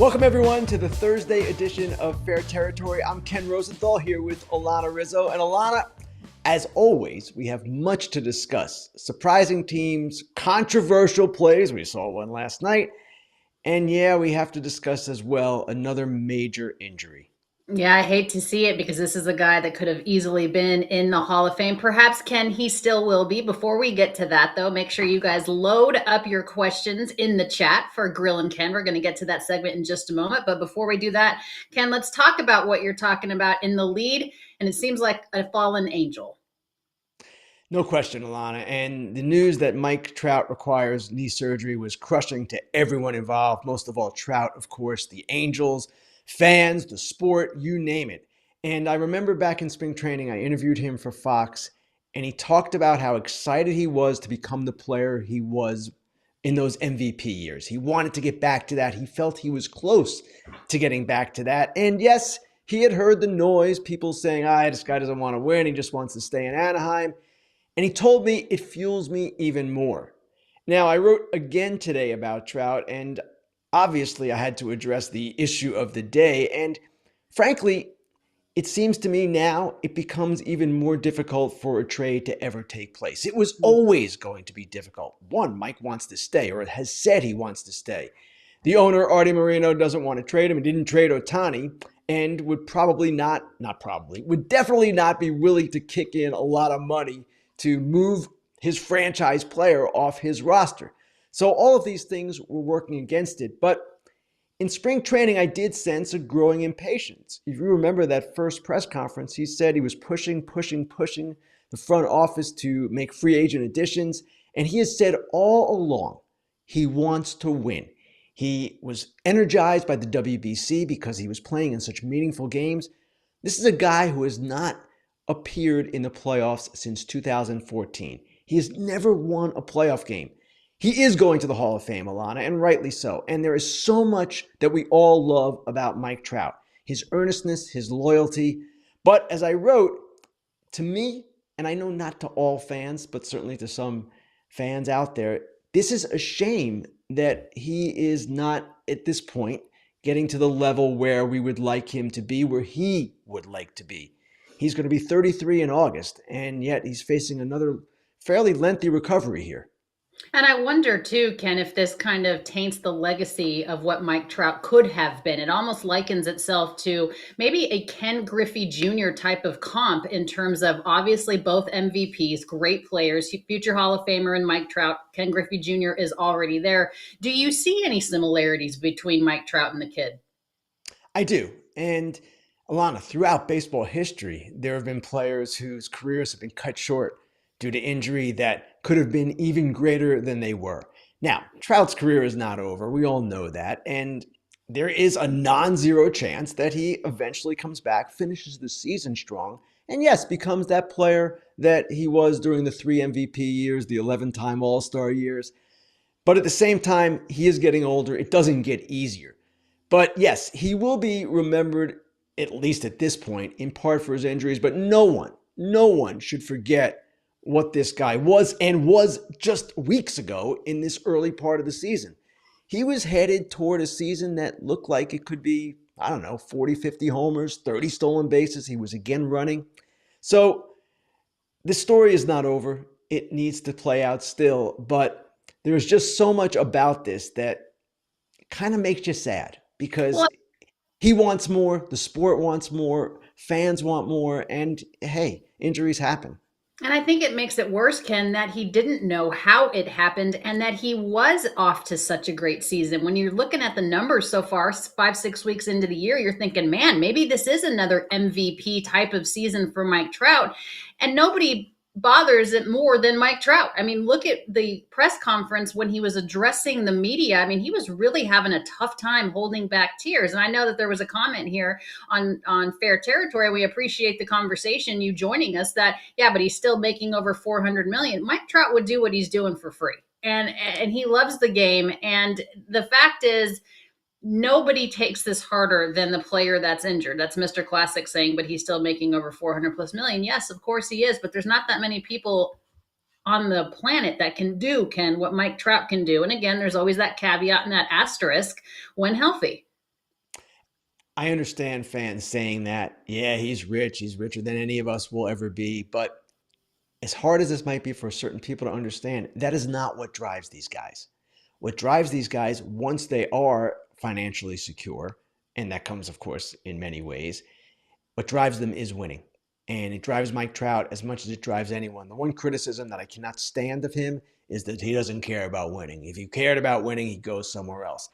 Welcome everyone to the Thursday edition of Fair Territory. I'm Ken Rosenthal here with Alanna Rizzo. And Alanna, as always, we have much to discuss. Surprising teams, controversial plays. We saw one last night. And yeah, we have to discuss as well another major injury. Yeah, I hate to see it because this is a guy that could have easily been in the Hall of Fame. Perhaps Ken, he still will be. Before we get to that, though, make sure you guys load up your questions in the chat for Grillin Ken. We're going to get to that segment in just a moment. But before we do that, Ken, let's talk about what you're talking about in the lead. And it seems like a fallen angel. No question, Alanna. And the news that Mike Trout requires knee surgery was crushing to everyone involved. Most of all, Trout, of course, the Angels, fans, the sport, you name it. And I remember back in spring training, I interviewed him for Fox, and he talked about how excited he was to become the player he was in those MVP years. He wanted to get back to that. He felt he was close to getting back to that. And yes, he had heard the noise, people saying, this guy doesn't want to win. He just wants to stay in Anaheim. And he told me it fuels me even more. Now, I wrote again today about Trout, and obviously I had to address the issue of the day. And frankly, it seems to me now it becomes even more difficult for a trade to ever take place. It was always going to be difficult. One, Mike wants to stay, or has said he wants to stay. The owner, Artie Moreno, doesn't want to trade him. He didn't trade Ohtani, and would would definitely not be willing to kick in a lot of money to move his franchise player off his roster. So all of these things were working against it. But in spring training, I did sense a growing impatience. If you remember that first press conference, he said he was pushing the front office to make free agent additions. And he has said all along, he wants to win. He was energized by the WBC because he was playing in such meaningful games. This is a guy who has not appeared in the playoffs since 2014. He has never won a playoff game. He is going to the Hall of Fame, Alanna, and rightly so. And there is so much that we all love about Mike Trout. His earnestness, his loyalty. But as I wrote, to me, and I know not to all fans, but certainly to some fans out there, this is a shame that he is not, at this point, getting to the level where we would like him to be, where he would like to be. He's going to be 33 in August, and yet he's facing another fairly lengthy recovery here. And I wonder too, Ken, if this kind of taints the legacy of what Mike Trout could have been. It almost likens itself to maybe a Ken Griffey Jr. type of comp in terms of obviously both MVPs, great players, future Hall of Famer and Mike Trout. Ken Griffey Jr. is already there. Do you see any similarities between Mike Trout and the kid? I do. And Alanna, throughout baseball history, there have been players whose careers have been cut short due to injury that could have been even greater than they were. Now, Trout's career is not over. We all know that. And there is a non-zero chance that he eventually comes back, finishes the season strong, and yes, becomes that player that he was during the 3 MVP years, the 11-time All-Star years. But at the same time, he is getting older. It doesn't get easier. But yes, he will be remembered, at least at this point, in part for his injuries. But no one should forget what this guy was and was just weeks ago in this early part of the season. He was headed toward a season that looked like it could be, 40, 50 homers, 30 stolen bases. He was again running. So the story is not over. It needs to play out still. But there's just so much about this that kind of makes you sad because Well, he wants more, the sport wants more, fans want more, and hey, injuries happen. and I think it makes it worse, Ken, that he didn't know how it happened and that he was off to such a great season. When you're looking at the numbers so far, 5, 6 weeks into the year, you're thinking, man, maybe this is another MVP type of season for Mike Trout. And nobody bothers it more than Mike Trout. I mean, look at the press conference when he was addressing the media. I mean, he was really having a tough time holding back tears. And I know that there was a comment here on Fair Territory. We appreciate the conversation, you joining us, that yeah, but he's still making over 400 million. Mike Trout would do what he's doing for free. And he loves the game. And the fact is, nobody takes this harder than the player that's injured. That's Mr. Classic saying, but he's still making over 400 plus million. Yes, of course he is, but there's not that many people on the planet that can do, Ken, what Mike Trout can do. And again, there's always that caveat and that asterisk when healthy. I understand fans saying that, yeah, he's rich, he's richer than any of us will ever be. But as hard as this might be for certain people to understand, that is not what drives these guys. What drives these guys, once they are financially secure, and that comes, of course, in many ways, what drives them is winning. And it drives Mike Trout as much as it drives anyone. The one criticism that I cannot stand of him is that he doesn't care about winning. If he cared about winning, he goes somewhere else.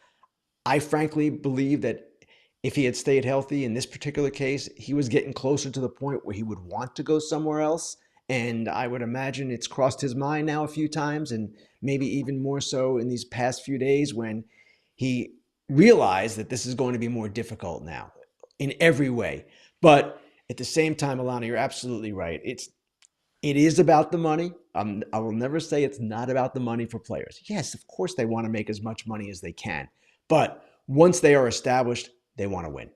I frankly believe that if he had stayed healthy in this particular case, he was getting closer to the point where he would want to go somewhere else. And I would imagine it's crossed his mind now a few times, and maybe even more so in these past few days when he realized that this is going to be more difficult now in every way. But at the same time, Alanna, you're absolutely right. It is about the money. I will never say it's not about the money for players. Yes, of course they want to make as much money as they can, but once they are established, they want to win.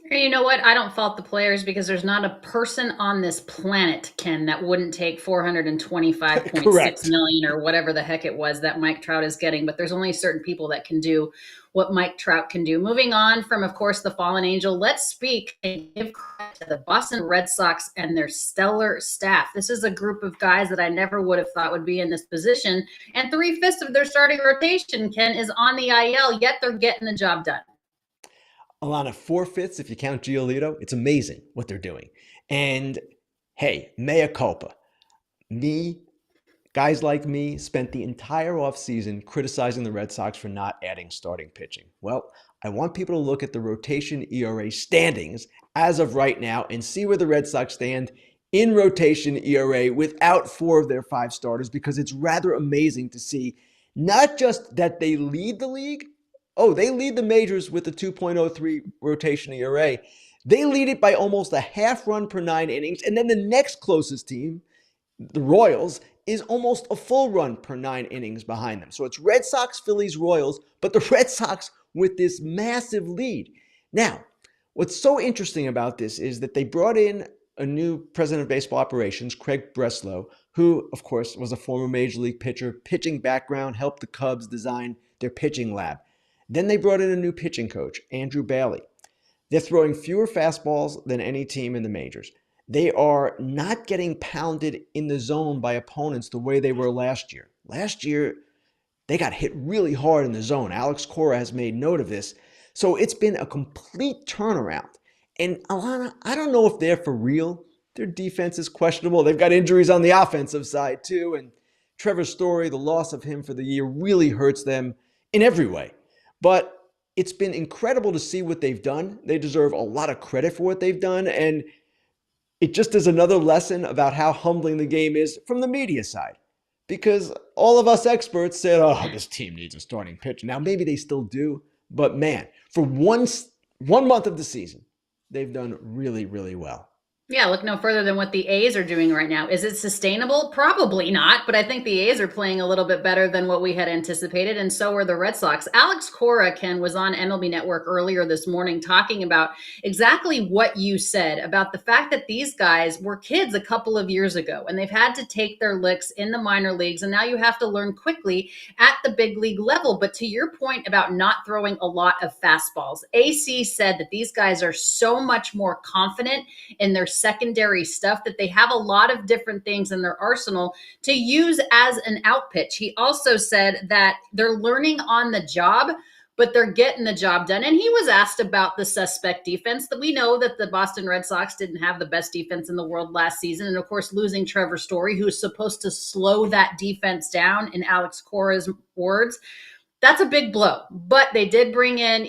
And you know what? I don't fault the players because there's not a person on this planet, Ken, that wouldn't take 425.6 Correct. million or whatever the heck it was that Mike Trout is getting. But there's only certain people that can do what Mike Trout can do. Moving on from, of course, the fallen angel, let's speak and give credit to the Boston Red Sox and their stellar staff. This is a group of guys that I never would have thought would be in this position. And three-fifths of their starting rotation, Ken, is on the IL, yet they're getting the job done. Alanna, four-fifths, if you count Giolito, it's amazing what they're doing. And hey, mea culpa. Me, guys like me, spent the entire offseason criticizing the Red Sox for not adding starting pitching. Well, I want people to look at the rotation ERA standings as of right now and see where the Red Sox stand in rotation ERA without four of their five starters, because it's rather amazing to see not just that they lead the league. Oh, they lead the majors with the 2.03 rotation ERA. They lead it by almost a half run per nine innings. And then the next closest team, the Royals, is almost a full run per nine innings behind them. So it's Red Sox, Phillies, Royals, but the Red Sox with this massive lead. Now, what's so interesting about this is that they brought in a new president of baseball operations, Craig Breslow, who, of course, was a former major league pitcher, pitching background, helped the Cubs design their pitching lab. Then they brought in a new pitching coach, Andrew Bailey. They're throwing fewer fastballs than any team in the majors. They are not getting pounded in the zone by opponents the way they were last year. Last year, they got hit really hard in the zone. Alex Cora has made note of this. So it's been a complete turnaround. And Alanna, I don't know if they're for real. Their defense is questionable. They've got injuries on the offensive side, too. And Trevor Story, the loss of him for the year, really hurts them in every way. But it's been incredible to see what they've done. They deserve a lot of credit for what they've done. And it just is another lesson about how humbling the game is from the media side. Because all of us experts said, oh, this team needs a starting pitcher. Now, maybe they still do. But man, for one month of the season, they've done really, really well. Yeah, look no further than what the A's are doing right now. Is it sustainable? Probably not, but I think the A's are playing a little bit better than what we had anticipated, and so are the Red Sox. Alex Cora, Ken, was on MLB Network earlier this morning talking about exactly what you said about the fact that these guys were kids a couple of years ago, and they've had to take their licks in the minor leagues, and now you have to learn quickly at the big league level. But to your point about not throwing a lot of fastballs, AC said that these guys are so much more confident in their secondary stuff that they have a lot of different things in their arsenal to use as an out pitch. He also said that they're learning on the job, but they're getting the job done. And he was asked about the suspect defense. That we know that the Boston Red Sox didn't have the best defense in the world last season. And of course, losing Trevor Story, who's supposed to slow that defense down, in Alex Cora's words, that's a big blow. But they did bring in,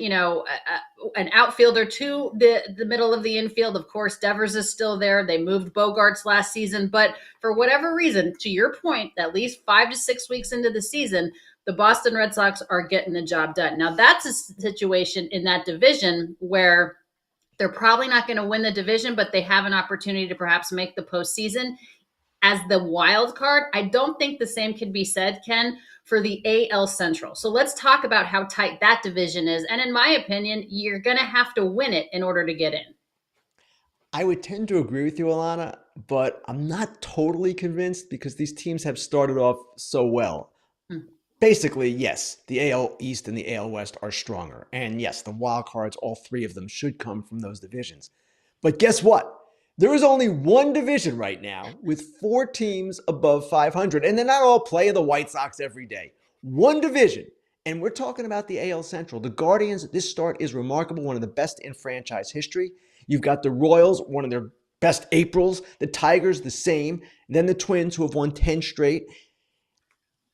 an outfielder to the middle of the infield. Of course, Devers is still there. They moved Bogarts last season. But for whatever reason, to your point, at least 5 to 6 weeks into the season, the Boston Red Sox are getting the job done. Now, that's a situation in that division where they're probably not going to win the division, but they have an opportunity to perhaps make the postseason as the wild card. I don't think the same can be said, Ken, for the AL Central. So let's talk about how tight that division is. And in my opinion, you're going to have to win it in order to get in. I would tend to agree with you, Alana, but I'm not totally convinced because these teams have started off so well. Hmm. Basically, yes, the AL East and the AL West are stronger. And yes, the wild cards, all three of them, should come from those divisions. But guess what? There is only one division right now with four teams above 500, and they're not all playing the White Sox every day. One division, and we're talking about the AL Central. The Guardians, this start is remarkable, one of the best in franchise history. You've got the Royals, one of their best Aprils, the Tigers, the same, then the Twins, who have won 10 straight.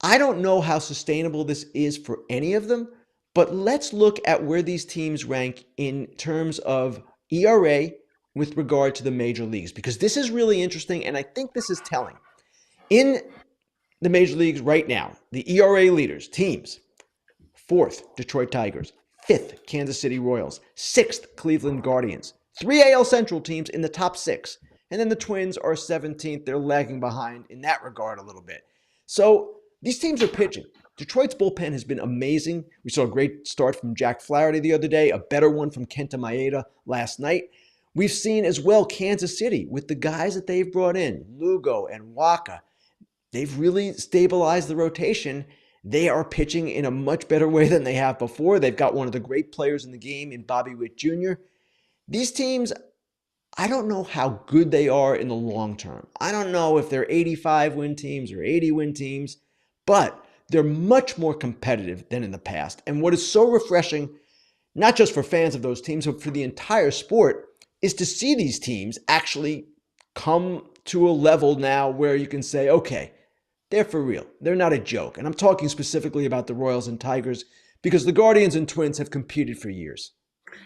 I don't know how sustainable this is for any of them, but let's look at where these teams rank in terms of ERA with regard to the major leagues, because this is really interesting, and I think this is telling. In the major leagues right now, the ERA leaders, teams: fourth, Detroit Tigers; fifth, Kansas City Royals; sixth, Cleveland Guardians. Three AL Central teams in the top six. And then the Twins are 17th. They're lagging behind in that regard a little bit. So these teams are pitching. Detroit's bullpen has been amazing. We saw a great start from Jack Flaherty the other day, a better one from Kenta Maeda last night. We've seen as well Kansas City with the guys that they've brought in, Lugo and Waka. They've really stabilized the rotation. They are pitching in a much better way than they have before. They've got one of the great players in the game in Bobby Witt Jr. These teams, I don't know how good they are in the long term. I don't know if they're 85 win teams or 80 win teams, but they're much more competitive than in the past. And what is so refreshing, not just for fans of those teams, but for the entire sport, is to see these teams actually come to a level now where you can say, okay, they're for real. They're not a joke. And I'm talking specifically about the Royals and Tigers because the Guardians and Twins have competed for years.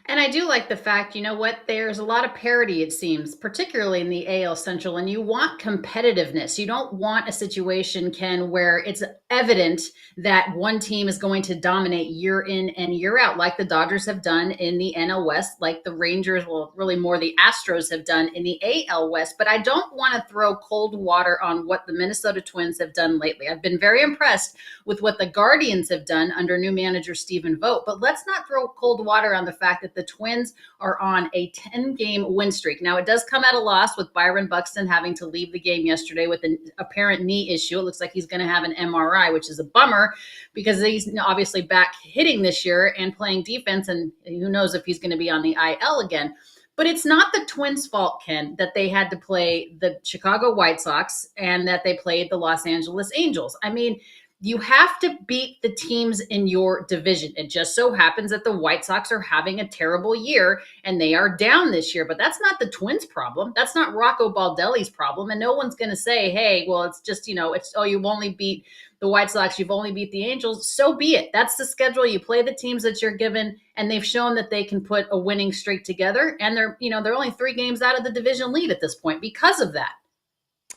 And I do like the fact, you know what, there's a lot of parity, it seems, particularly in the AL Central, and you want competitiveness. You don't want a situation, Ken, where it's evident that one team is going to dominate year in and year out, like the Dodgers have done in the NL West, like the Rangers, well, really more the Astros have done in the AL West. But I don't want to throw cold water on what the Minnesota Twins have done lately. I've been very impressed with what the Guardians have done under new manager Stephen Vogt, but let's not throw cold water on the fact that the Twins are on a 10-game win streak. Now, it does come at a loss with Byron Buxton having to leave the game yesterday with an apparent knee issue. It looks like he's going to have an MRI, which is a bummer because he's obviously back hitting this year and playing defense, and who knows if he's going to be on the IL again. But it's not the Twins' fault, Ken, that they had to play the Chicago White Sox and that they played the Los Angeles Angels. I mean, you have to beat the teams in your division. It just so happens that the White Sox are having a terrible year and they are down this year, but that's not the Twins' problem. That's not Rocco Baldelli's problem. And no one's going to say, hey, well, it's just, it's, oh, you've only beat the White Sox, you've only beat the Angels. So be it. That's the schedule. You play the teams that you're given, and they've shown that they can put a winning streak together. And they're only 3 games out of the division lead at this point because of that.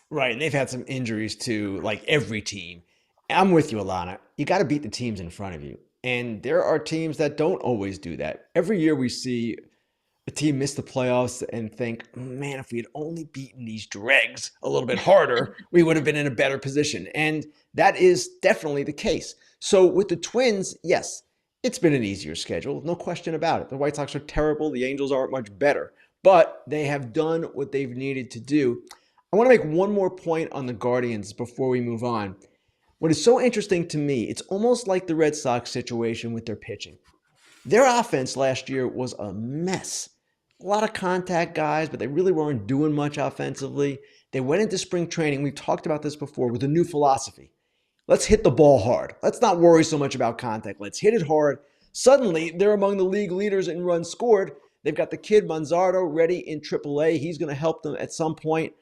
Right, and they've had some injuries too, like every team. I'm with you, Alanna. You got to beat the teams in front of you. And there are teams that don't always do that. Every year we see a team miss the playoffs and think, man, if we had only beaten these dregs a little bit harder, we would have been in a better position. And that is definitely the case. So with the Twins, yes, it's been an easier schedule, no question about it. The White Sox are terrible. The Angels aren't much better, but they have done what they've needed to do. I want to make one more point on the Guardians before we move on. What is so interesting to me, it's almost like the Red Sox situation with their pitching. Their offense last year was a mess. A lot of contact guys, but they really weren't doing much offensively. They went into spring training, we've talked about this before, with a new philosophy. Let's hit the ball hard. Let's not worry so much about contact. Let's hit it hard. Suddenly, they're among the league leaders in runs scored. They've got the kid Manzardo ready in AAA. He's going to help them at some point.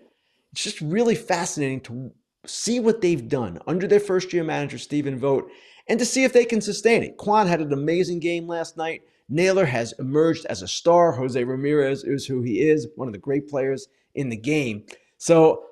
It's just really fascinating to see what they've done under their first-year manager, Stephen Vogt, and to see if they can sustain it. Kwan had an amazing game last night. Naylor has emerged as a star. Jose Ramirez is who he is, one of the great players in the game. So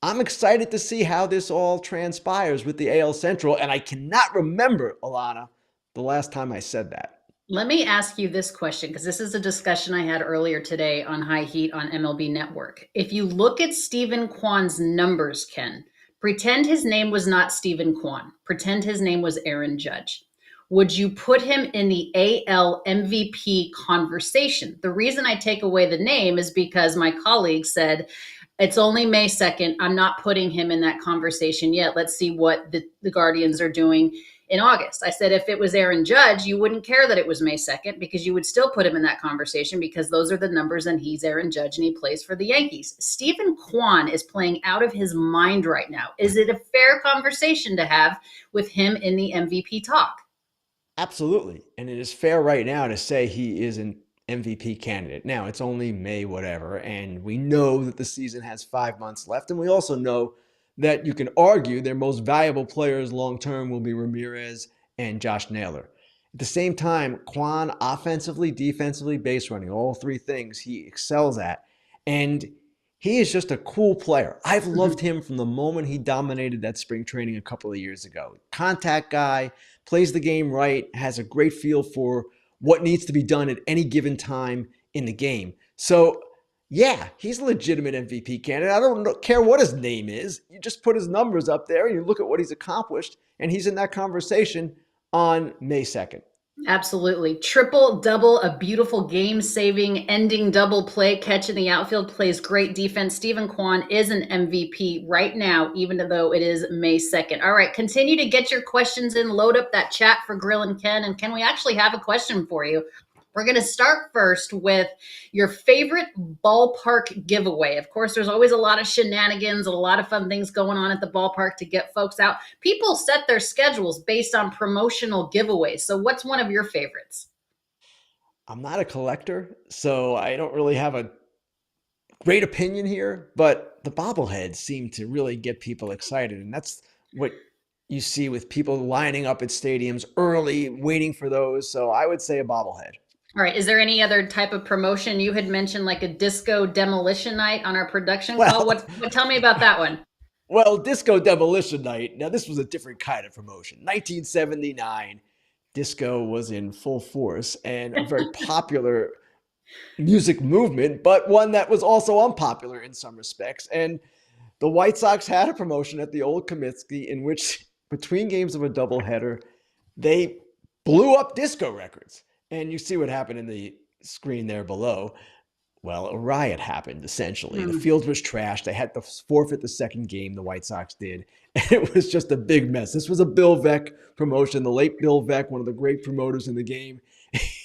I'm excited to see how this all transpires with the AL Central, and I cannot remember, Alanna, the last time I said that. Let me ask you this question, because this is a discussion I had earlier today on High Heat on MLB Network. If you look at Stephen Kwan's numbers, Ken, pretend his name was not Stephen Kwan. Pretend his name was Aaron Judge. Would you put him in the AL MVP conversation? The reason I take away the name is because my colleague said, it's only May 2nd. I'm not putting him in that conversation yet. Let's see what the Guardians are doing in August. I said if it was Aaron Judge, you wouldn't care that it was May 2nd because you would still put him in that conversation because those are the numbers and he's Aaron Judge and he plays for the Yankees. Stephen Kwan is playing out of his mind right now. Is it a fair conversation to have with him in the MVP talk? Absolutely. And it is fair right now to say he is an MVP candidate. Now, it's only May, whatever, and we know that the season has 5 months left. And we also know that you can argue their most valuable players long term will be Ramirez and Josh Naylor. At the same time, Kwan, offensively, defensively, base running, all three things he excels at. And he is just a cool player. I've loved him from the moment he dominated that spring training a couple of years ago. Contact guy, plays the game right, has a great feel for what needs to be done at any given time in the game. So, yeah, he's a legitimate MVP candidate. I don't care what his name is. You just put his numbers up there and you look at what he's accomplished, and he's in that conversation on May 2nd. Absolutely. Triple double, a beautiful game saving ending double play catch in the outfield, plays great defense. Stephen Kwan is an MVP right now, even though it is May 2nd. All right, continue to get your questions in. Load up that chat for Grillin Ken. And Ken, we actually have a question for you. We're going to start first with your favorite ballpark giveaway. Of course, there's always a lot of shenanigans, a lot of fun things going on at the ballpark to get folks out. People set their schedules based on promotional giveaways. So what's one of your favorites? I'm not a collector, so I don't really have a great opinion here, but the bobbleheads seem to really get people excited. And that's what you see with people lining up at stadiums early, waiting for those. So I would say a bobblehead. All right. Is there any other type of promotion? You had mentioned like a disco demolition night on our production call. Well, Tell me about that one. well, Disco Demolition Night. Now, this was a different kind of promotion. 1979, disco was in full force and a very popular music movement, but one that was also unpopular in some respects. And the White Sox had a promotion at the old Comiskey in which, between games of a doubleheader, they blew up disco records. And you see what happened in the screen there below. Well, a riot happened, essentially. The field was trashed. They had to forfeit the second game, the White Sox did. And it was just a big mess. This was a Bill Veeck promotion, the late Bill Veeck, one of the great promoters in the game.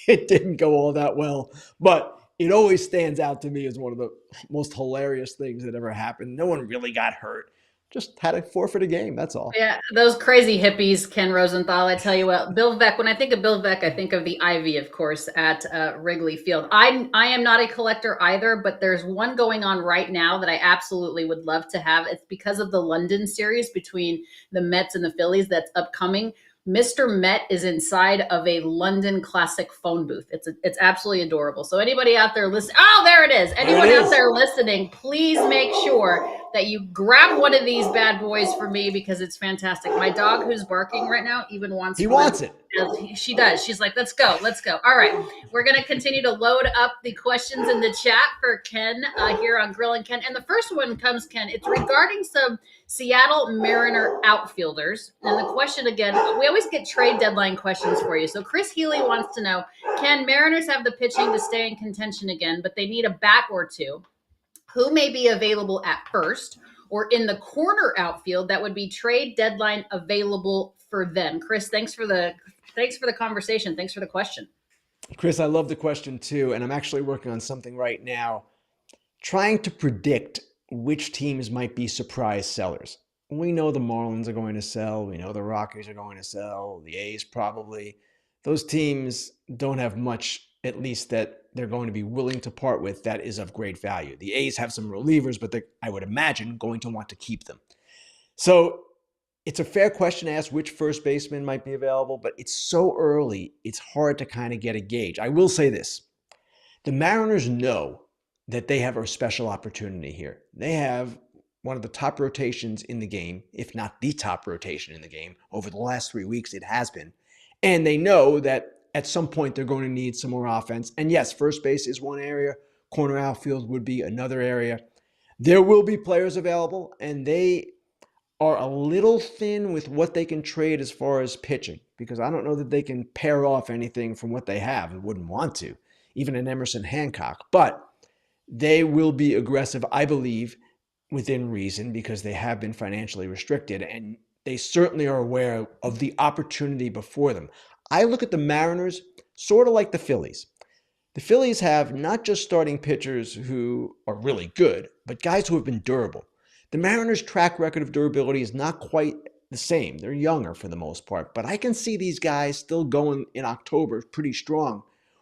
It didn't go all that well, but it always stands out to me as one of the most hilarious things that ever happened. No one really got hurt. Just had to forfeit a game, that's all. Yeah, those crazy hippies, Ken Rosenthal. I tell you what, Bill Veeck. When I think of Bill Veeck, I think of the Ivy, of course, at Wrigley Field. I am not a collector either, but there's one going on right now that I absolutely would love to have. It's because of the London series between the Mets and the Phillies that's upcoming. Mr. Met is inside of a London Classic phone booth. It's absolutely adorable. So anybody out there listening, oh, there it is. Anyone out there listening, please make sure that you grab one of these bad boys for me because it's fantastic. My dog who's barking right now even wants He one. wants it. She does. She's like, let's go. Let's go. All right. We're going to continue to load up the questions in the chat for Ken here on Grillin Ken. And the first one comes, Ken. It's regarding some Seattle Mariner outfielders. And the question again, we always get trade deadline questions for you. So Chris Healy wants to know, can Mariners have the pitching to stay in contention again, but they need a bat or two? Who may be available at first or in the corner outfield that would be trade deadline available for them? Chris, thanks for the conversation. Thanks for the question. Chris, I love the question too, and I'm actually working on something right now, trying to predict which teams might be surprise sellers. We know the Marlins are going to sell. We know the Rockies are going to sell. The A's probably. Those teams don't have much, at least that they're going to be willing to part with, that is of great value. The A's have some relievers, but I would imagine going to want to keep them. So it's a fair question to ask which first baseman might be available, but it's so early, it's hard to kind of get a gauge. I will say this. The Mariners know that they have a special opportunity here. They have one of the top rotations in the game, if not the top rotation in the game. Over the last 3 weeks, it has been. And they know that at some point they're going to need some more offense. And yes, first base is one area. Corner outfield would be another area. There will be players available, and they are a little thin with what they can trade as far as pitching, because I don't know that they can pair off anything from what they have and wouldn't want to, even an Emerson Hancock. But they will be aggressive, I believe, within reason, because they have been financially restricted. And they certainly are aware of the opportunity before them. I look at the Mariners sort of like the Phillies. The Phillies have not just starting pitchers who are really good, but guys who have been durable. The Mariners' track record of durability is not quite the same. They're younger for the most part, but I can see these guys still going in October pretty strong.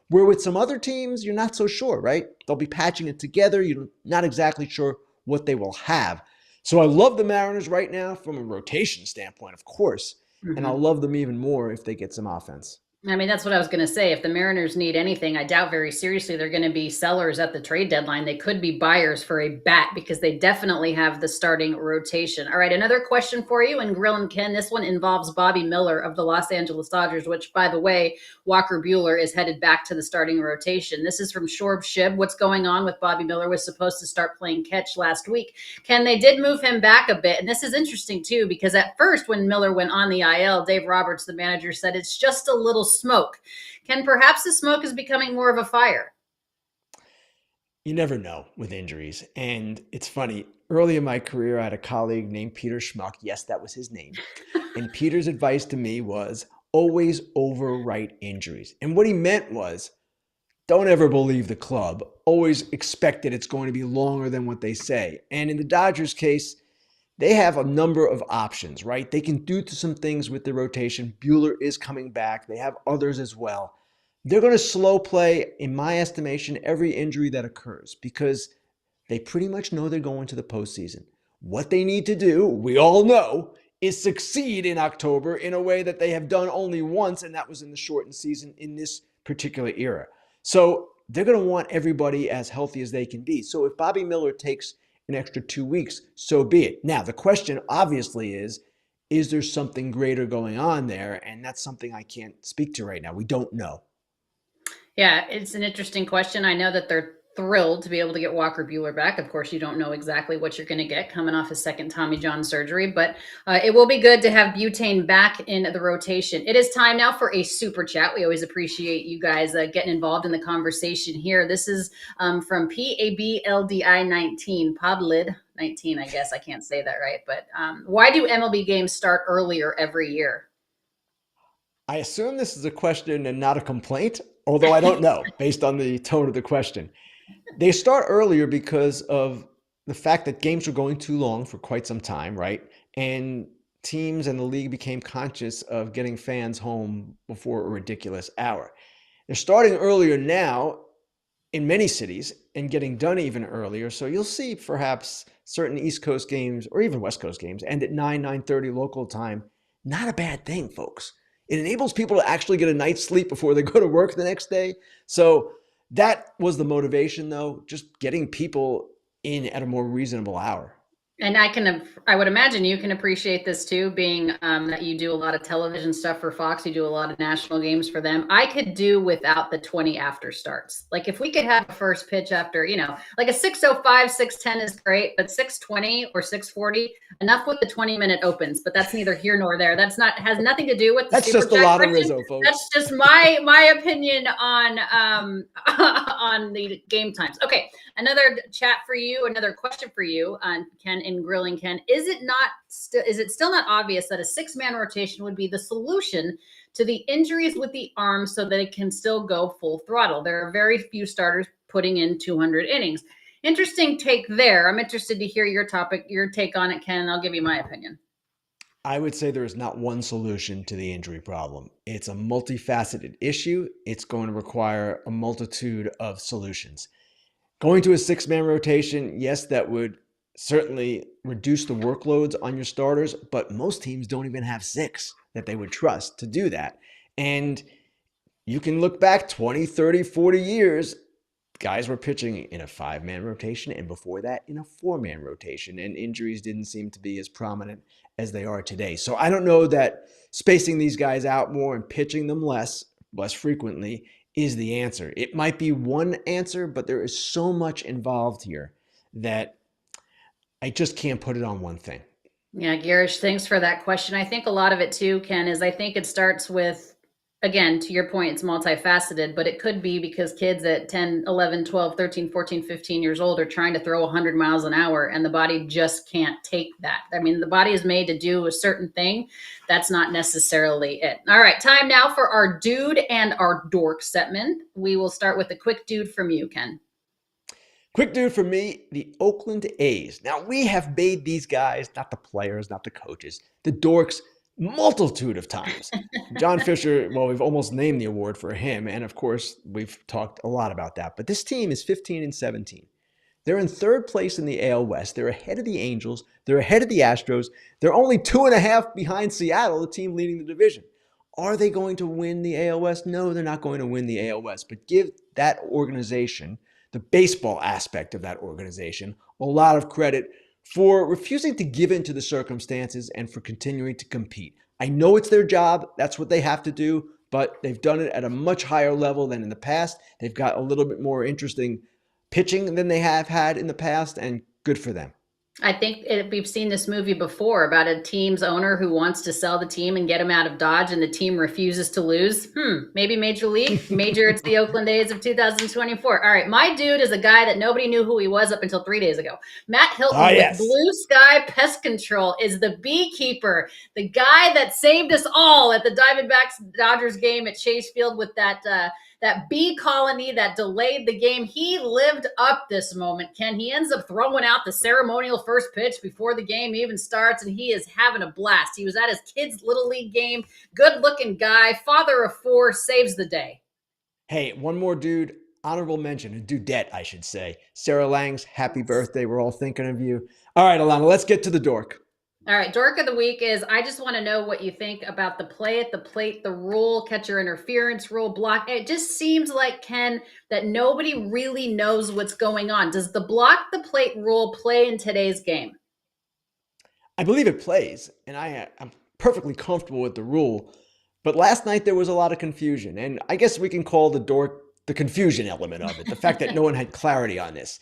Where with some other teams, you're not so sure, right? They'll be patching it together. You're not exactly sure what they will have. So I love the Mariners right now from a rotation standpoint, of course, and I'll Mhm. love them even more if they get some offense. I mean, that's what I was going to say. If the Mariners need anything, I doubt very seriously they're going to be sellers at the trade deadline. They could be buyers for a bat because they definitely have the starting rotation. All right, another question for you and Grillin Ken. This one involves Bobby Miller of the Los Angeles Dodgers, which, by the way, Walker Bueller is headed back to the starting rotation. This is from Shorb Shib. What's going on with Bobby Miller? Was supposed to start playing catch last week. Ken, they did move him back a bit. And this is interesting, too, because at first, when Miller went on the IL, Dave Roberts, the manager, said it's just a little smoke. Ken, perhaps the smoke is becoming more of a fire. You never know with injuries. And it's funny, early in my career, I had a colleague named Peter Schmuck. Yes, that was his name. And Peter's advice to me was always overwrite injuries. And what he meant was don't ever believe the club. Always expect that it's going to be longer than what they say. And in the Dodgers case, they have a number of options, right? They can do some things with the rotation. Bueller is coming back. They have others as well. They're going to slow play, in my estimation, every injury that occurs because they pretty much know they're going to the postseason. What they need to do, we all know, is succeed in October in a way that they have done only once, and that was in the shortened season in this particular era. So they're going to want everybody as healthy as they can be. So if Bobby Miller takes an extra 2 weeks, so be it. Now, the question obviously is there something greater going on there? And that's something I can't speak to right now. We don't know. Yeah, it's an interesting question. I know that they're thrilled to be able to get Walker Bueller back. Of course, you don't know exactly what you're going to get coming off his second Tommy John surgery, but it will be good to have Butane back in the rotation. It is time now for a super chat. We always appreciate you guys getting involved in the conversation here. This is from PABLDI 19, Podlid 19, I guess. I can't say that right, but why do MLB games start earlier every year? I assume this is a question and not a complaint, although I don't know based on the tone of the question. They start earlier because of the fact that games were going too long for quite some time, right? And teams and the league became conscious of getting fans home before a ridiculous hour. They're starting earlier now in many cities and getting done even earlier. So you'll see perhaps certain East Coast games or even West Coast games end at 9:30 local time. Not a bad thing, folks. It enables people to actually get a night's sleep before they go to work the next day. So that was the motivation, though, just getting people in at a more reasonable hour. And I would imagine you can appreciate this too, being that you do a lot of television stuff for Fox. You do a lot of national games for them. I could do without the 20 after starts. Like if we could have a first pitch after, like a 6:05, 6:10 is great, but 6:20 or 6:40, enough with the 20-minute opens. But that's neither here nor there. That's not has nothing to do with the That's super just a chat lot of question. Rizzo, folks. That's just my opinion on on the game times. Okay, another chat for you, another question for you on Ken and Grilling Ken. Is it still not obvious that a six-man rotation would be the solution to the injuries with the arm so that it can still go full throttle? There are very few starters putting in 200 innings. Interesting take there. I'm interested to hear your take on it, Ken. I'll give you my opinion. I would say there is not one solution to the injury problem. It's a multifaceted issue. It's going to require a multitude of solutions. Going to a six-man rotation, yes, that would certainly reduce the workloads on your starters, but most teams don't even have six that they would trust to do that. And you can look back 20, 30, 40 years, guys were pitching in a five-man rotation and before that in a four-man rotation, and injuries didn't seem to be as prominent as they are today. So I don't know that spacing these guys out more and pitching them less frequently is the answer. It might be one answer, but there is so much involved here that I just can't put it on one thing. Yeah, Garish, thanks for that question. I think a lot of it too, Ken, is I think it starts with again, to your point, it's multifaceted, but it could be because kids at 10, 11, 12, 13, 14, 15 years old are trying to throw 100 miles an hour and the body just can't take that. I mean, the body is made to do a certain thing. That's not necessarily it. All right, time now for our dude and our dork segment. We will start with a quick dude from you, Ken. Quick dude for me, the Oakland A's. Now, we have made these guys, not the players, not the coaches, the dorks, multitude of times. John Fisher, well, we've almost named the award for him. And of course, we've talked a lot about that. But this team is 15 and 17. They're in third place in the AL West. They're ahead of the Angels. They're ahead of the Astros. They're only 2.5 behind Seattle, the team leading the division. Are they going to win the AL West? No, they're not going to win the AL West. But give that organization, the baseball aspect of that organization, a lot of credit for refusing to give in to the circumstances and for continuing to compete. I know it's their job. That's what they have to do, but they've done it at a much higher level than in the past. They've got a little bit more interesting pitching than they have had in the past, and good for them. I think we've seen this movie before about a team's owner who wants to sell the team and get him out of Dodge, and the team refuses to lose. Maybe Major League. Major, it's the Oakland A's of 2024. All right, my dude is a guy that nobody knew who he was up until 3 days ago. Matt Hilton with Blue Sky Pest Control is the beekeeper, the guy that saved us all at the Diamondbacks-Dodgers game at Chase Field with that bee colony that delayed the game. He lived up this moment, Ken. He ends up throwing out the ceremonial first pitch before the game even starts, and he is having a blast. He was at his kid's Little League game. Good-looking guy, father of 4, saves the day. Hey, one more dude, honorable mention, a dudette, I should say. Sarah Langs, happy birthday. We're all thinking of you. All right, Alanna, let's get to the dork. All right, dork of the week is, I just want to know what you think about the play at the plate, the rule, catcher interference rule, block. It just seems like, Ken, that nobody really knows what's going on. Does the block the plate rule play in today's game? I believe it plays, and I'm perfectly comfortable with the rule. But last night there was a lot of confusion, and I guess we can call the dork the confusion element of it, the fact that no one had clarity on this.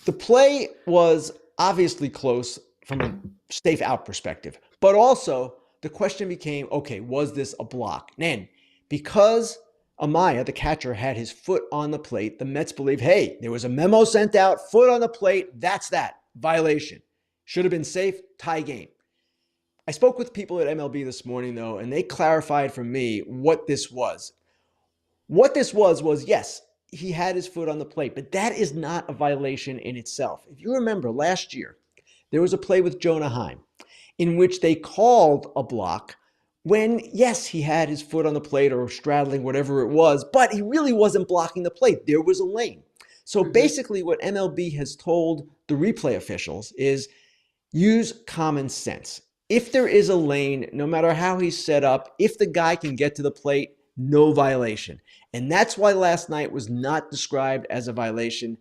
The play was obviously close from a safe out perspective. But also the question became, okay, was this a block? And because Amaya, the catcher, had his foot on the plate, the Mets believe, hey, there was a memo sent out, foot on the plate, that's that, violation. Should have been safe, tie game. I spoke with people at MLB this morning, though, and they clarified for me what this was. What this was, yes, he had his foot on the plate, but that is not a violation in itself. If you remember last year, there was a play with Jonah Heim in which they called a block when, yes, he had his foot on the plate or straddling whatever it was, but he really wasn't blocking the plate. There was a lane. So basically what MLB has told the replay officials is use common sense. If there is a lane, no matter how he's set up, if the guy can get to the plate, no violation. And that's why last night was not described as a violation.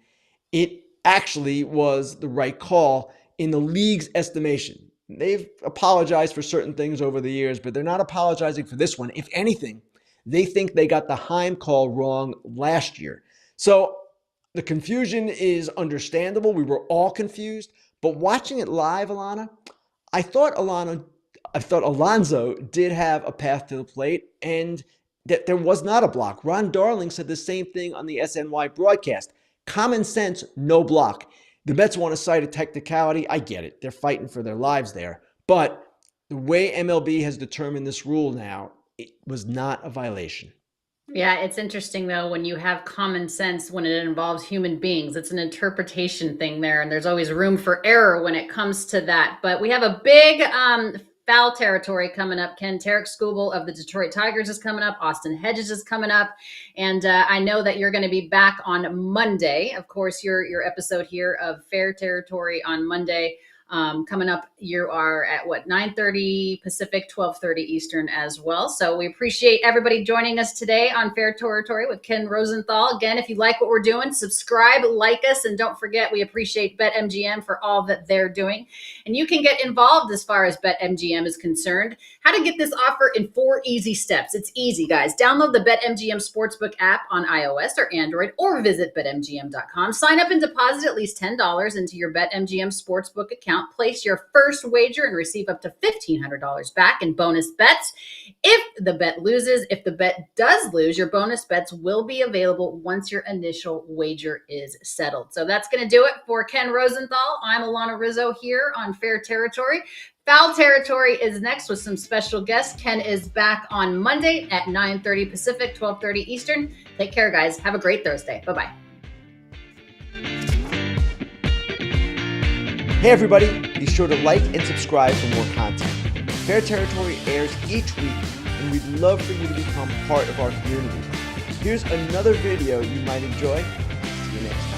It actually was the right call in the league's estimation. They've apologized for certain things over the years, but they're not apologizing for this one. If anything, they think they got the Heim call wrong last year. So the confusion is understandable. We were all confused, but watching it live, Alanna, I thought Alonso did have a path to the plate and that there was not a block. Ron Darling said the same thing on the SNY broadcast. Common sense, no block. The Mets want to cite a technicality. I get it. They're fighting for their lives there. But the way MLB has determined this rule now, it was not a violation. Yeah, it's interesting, though, when you have common sense when it involves human beings. It's an interpretation thing there, and there's always room for error when it comes to that. But we have a big foul territory coming up. Ken, Tarek Skubal of the Detroit Tigers is coming up. Austin Hedges is coming up. And I know that you're going to be back on Monday. Of course, your episode here of Fair Territory on Monday. Coming up, you are at 9:30 Pacific, 12:30 Eastern as well. So we appreciate everybody joining us today on Fair Territory with Ken Rosenthal. Again, if you like what we're doing, subscribe, like us, and don't forget, we appreciate BetMGM for all that they're doing. And you can get involved as far as BetMGM is concerned. How to get this offer in 4 easy steps. It's easy, guys. Download the BetMGM Sportsbook app on iOS or Android, or visit BetMGM.com. Sign up and deposit at least $10 into your BetMGM Sportsbook account. account, place your first wager, and receive up to $1,500 back in bonus bets. If the bet loses, if the bet does lose, your bonus bets will be available once your initial wager is settled. So that's going to do it for Ken Rosenthal. I'm Alanna Rizzo here on Fair Territory. Foul Territory is next with some special guests. Ken is back on Monday at 9:30 Pacific, 12:30 Eastern. Take care, guys. Have a great Thursday. Bye-bye. Hey everybody, be sure to like and subscribe for more content. Fair Territory airs each week, and we'd love for you to become part of our community. Here's another video you might enjoy. See you next time.